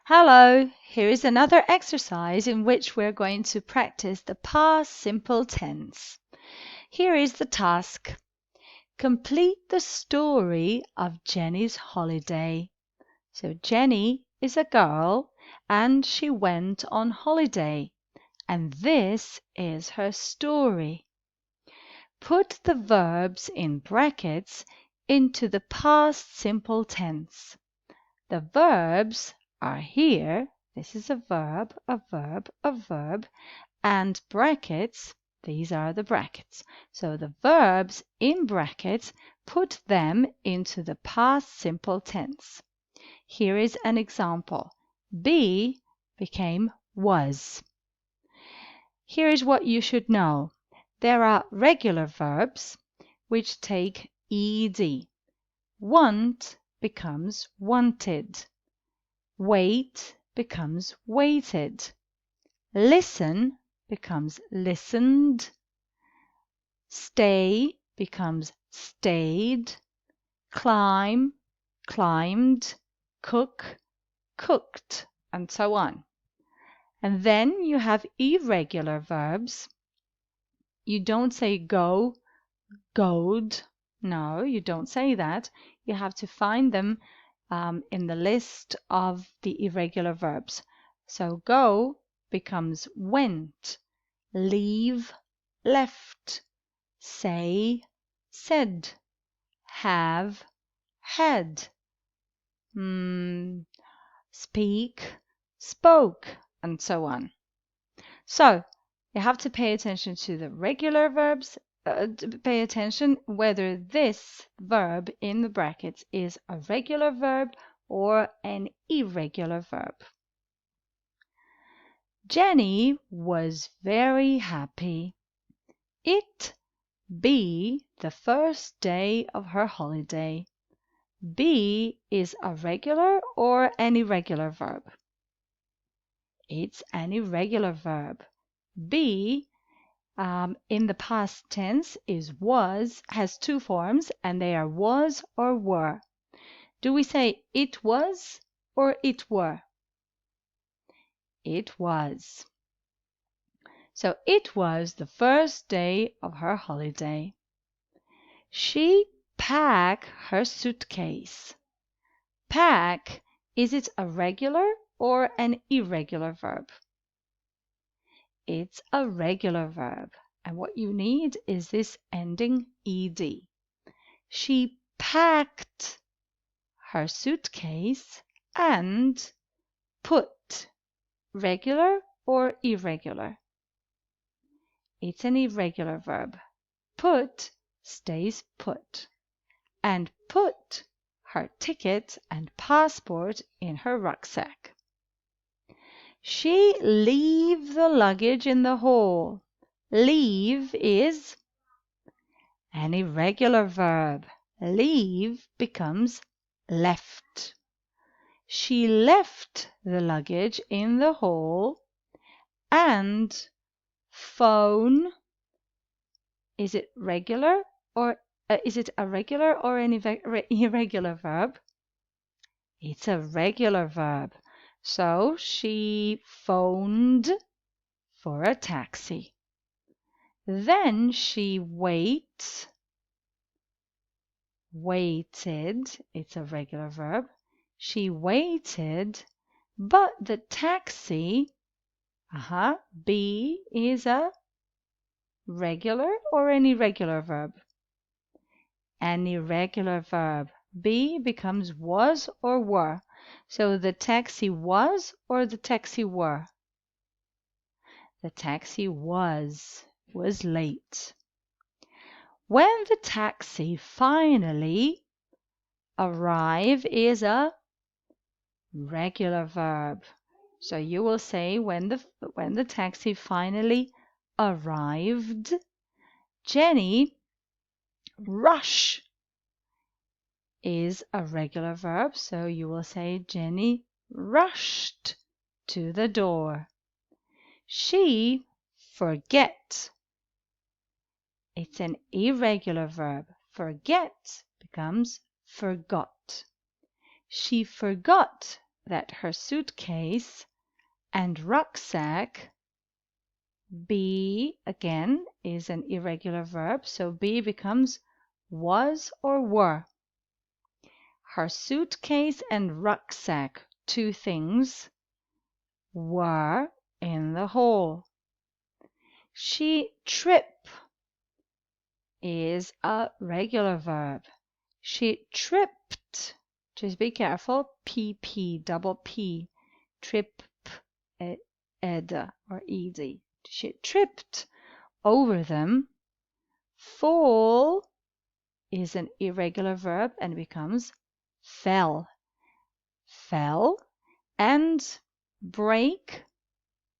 Hello, here is another exercise in which we're going to practice the past simple tense. Here is the task. Complete the story of Jenny's holiday. So Jenny is a girl and she went on holiday, and this is her story. Put the verbs in brackets into the past simple tense. The verbs are here. This is a verb, a verb, a verb, and brackets. These are the brackets. So the verbs in brackets, put them into the past simple tense. Here is an example. Be became was. Here is what you should know. There are regular verbs which take ed. Want becomes wanted. Wait becomes waited. Listen becomes listened. Stay becomes stayed. Climb, climbed. Cook, cooked, and so on. And then you have irregular verbs. You don't say go, goed. No, you don't say that. You have to find them in the list of the irregular verbs. So go becomes went, leave, left, say, said, have, had, speak, spoke, and so on. So you have to pay attention to the regular verbs, pay attention whether this verb in the brackets is a regular verb or an irregular verb. Jenny was very happy. It be the first day of her holiday. Be is a regular or an irregular verb? It's an irregular verb. Be in the past tense is was, has two forms, and they are was or were. Do we say it was or it were? It was. So it was the first day of her holiday. She packed her suitcase. Pack, is it a regular or an irregular verb? It's a regular verb. And what you need is this ending ed. She packed her suitcase and put. Regular or irregular? It's an irregular verb. Put stays put. And put her ticket and passport in her rucksack. She leave the luggage in the hall. Leave is an irregular verb. Leave becomes left. She left the luggage in the hall and phone. Is it regular or is it a regular or an irregular verb? It's a regular verb. So she phoned for a taxi. Then she waited. It's a regular verb. She waited, but the taxi, be is a regular or an irregular verb? An irregular verb. Be becomes was or were. So the taxi was or the taxi were? The taxi was late. When the taxi finally arrive is a regular verb. So you will say when the taxi finally arrived. Jenny rush is a regular verb, so you will say Jenny rushed to the door. She forget. It's an irregular verb. Forget becomes forgot. She forgot that her suitcase and rucksack, be again is an irregular verb, so be becomes was or were. Her suitcase and rucksack, two things, were in the hall. She trip is a regular verb. She tripped. Just be careful. PP, double P. Trip, ed, or ed. She tripped over them. Fall is an irregular verb and becomes fell. Fell. And break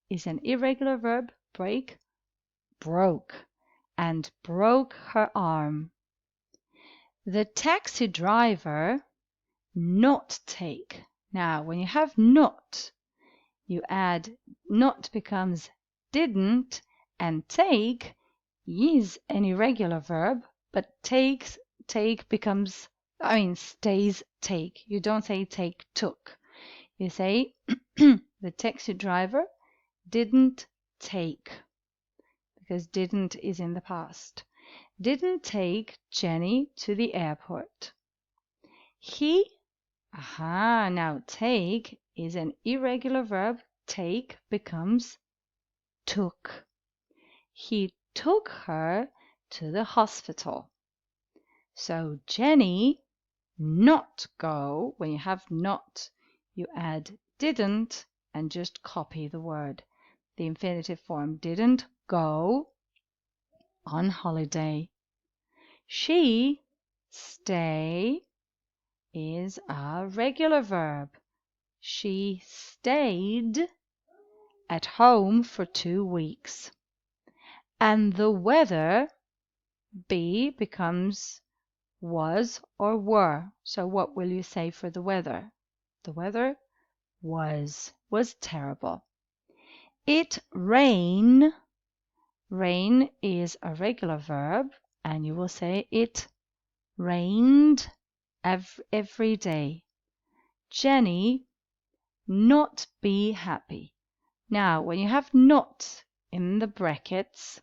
is an irregular verb. Break, broke. And broke her arm. The taxi driver not take. Now, when you have not, you add not becomes didn't, and take is an irregular verb, but take becomes, stays take. You don't say take took. You say the taxi driver didn't take, because didn't is in the past. Didn't take Jenny to the airport. Now take is an irregular verb. Take becomes took. He took her to the hospital. So Jenny not go. When you have not, you add didn't and just copy the word. The infinitive form didn't go on holiday. She stay is a regular verb. She stayed at home for 2 weeks. And the weather, be becomes was or were. So what will you say for the weather? The weather was terrible. It rain is a regular verb, and you will say it rained every day. Jenny not be happy. Now, when you have not in the brackets,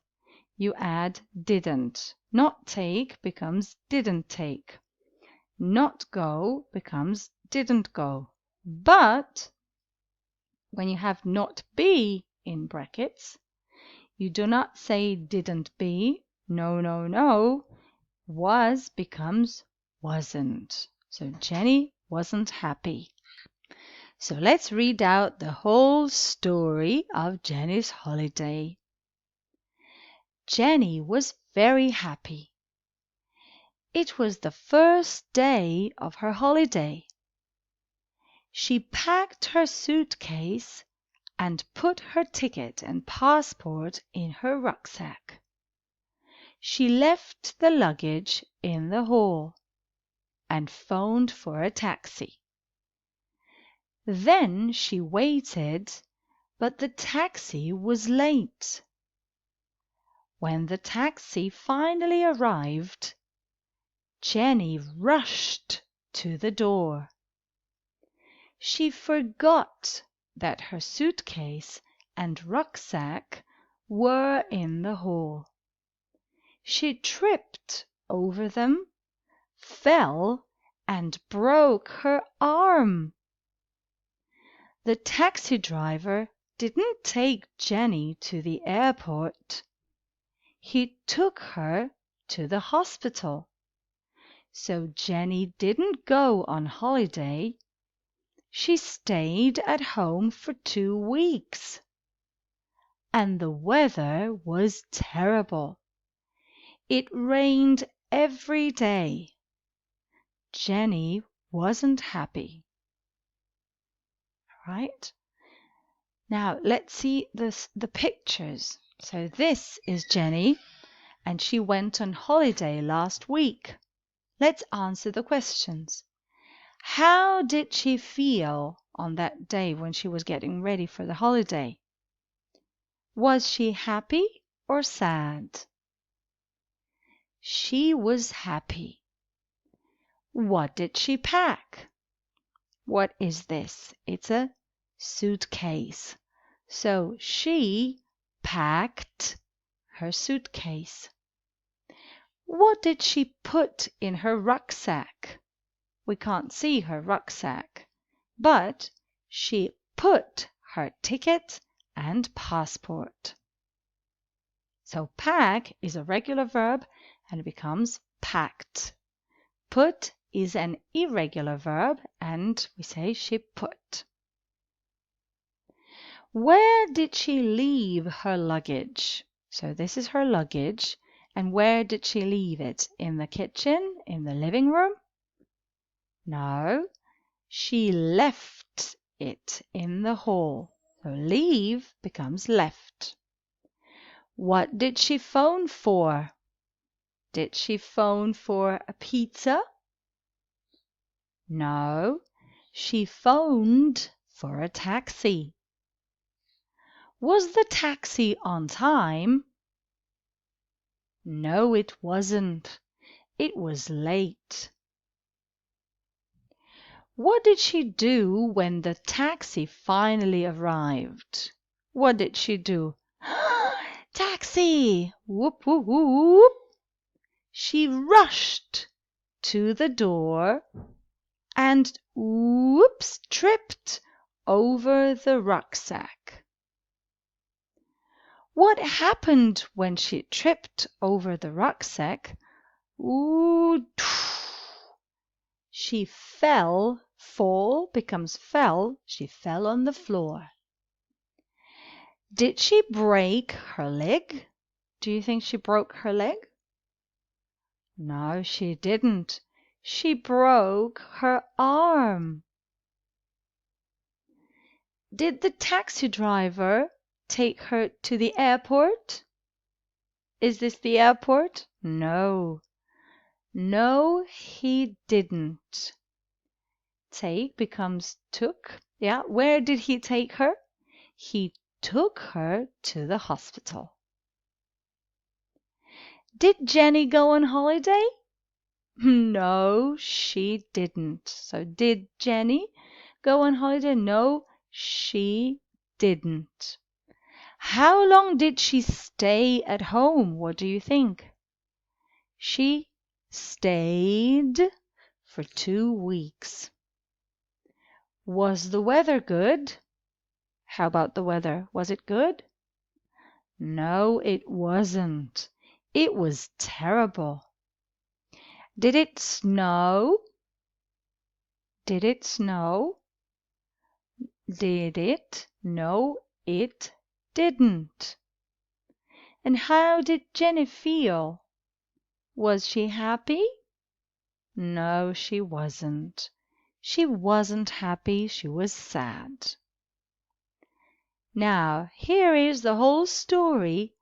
you add didn't. Not take becomes didn't take. Not go becomes didn't go. But when you have not be in brackets, you do not say didn't be. No. Was becomes wasn't. So Jenny wasn't happy. So let's read out the whole story of Jenny's holiday. Jenny was very happy. It was the first day of her holiday. She packed her suitcase and put her ticket and passport in her rucksack. She left the luggage in the hall and phoned for a taxi. Then she waited, but the taxi was late. When the taxi finally arrived, Jenny rushed to the door. She forgot that her suitcase and rucksack were in the hall. She tripped over them, fell, and broke her arm. The taxi driver didn't take Jenny to the airport. He took her to the hospital. So Jenny didn't go on holiday. She stayed at home for 2 weeks. And the weather was terrible. It rained every day. Jenny wasn't happy. All right? Now let's see the pictures. So this is Jenny, and she went on holiday last week. Let's answer the questions. How did she feel on that day when she was getting ready for the holiday? Was she happy or sad? She was happy. What did she pack? What is this? It's a suitcase. So she packed her suitcase. What did she put in her rucksack? We can't see her rucksack, but she put her ticket and passport. So pack is a regular verb and it becomes packed. Put is an irregular verb and we say she put. Where did she leave her luggage? So this is her luggage. And where did she leave it? In the kitchen? In the living room? No, she left it in the hall. So leave becomes left. What did she phone for? Did she phone for a pizza? No, she phoned for a taxi. Was the taxi on time? No, it wasn't. It was late. What did she do when the taxi finally arrived? What did she do? Taxi! Whoop, whoop, whoop. She rushed to the door and whoops, tripped over the rucksack. What happened when she tripped over the rucksack? Ooh, she fell. Fall becomes fell. She fell on the floor. Did she break her leg? Do you think she broke her leg? No, she didn't. She broke her arm. Did the taxi driver take her to the airport? Is this the airport? No. No, he didn't. Take becomes took. Yeah, where did he take her? He took her to the hospital. Did Jenny go on holiday? No, she didn't. So did Jenny go on holiday? No, she didn't. How long did she stay at home? What do you think? She stayed for 2 weeks. Was the weather good? How about the weather? Was it good? No, it wasn't. It was terrible. Did it snow? Did it snow? Did it? No, it didn't. And how did Jenny feel? Was she happy? No, she wasn't. She wasn't happy. She was sad. Now, here is the whole story.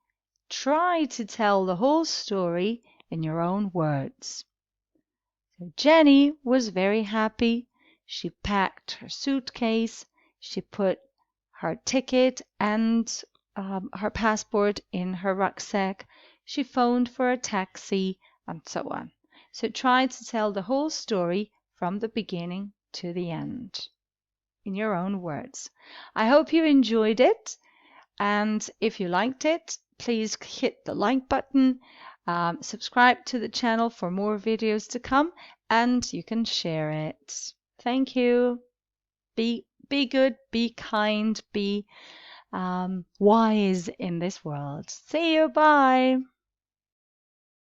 Try to tell the whole story in your own words. So Jenny was very happy. She packed her suitcase. She put her ticket and her passport in her rucksack. She phoned for a taxi and so on. So try to tell the whole story from the beginning to the end in your own words. I hope you enjoyed it. And if you liked it, please hit the like button, subscribe to the channel for more videos to come, and you can share it. Thank you. Be good, be kind, be wise in this world. See you. Bye.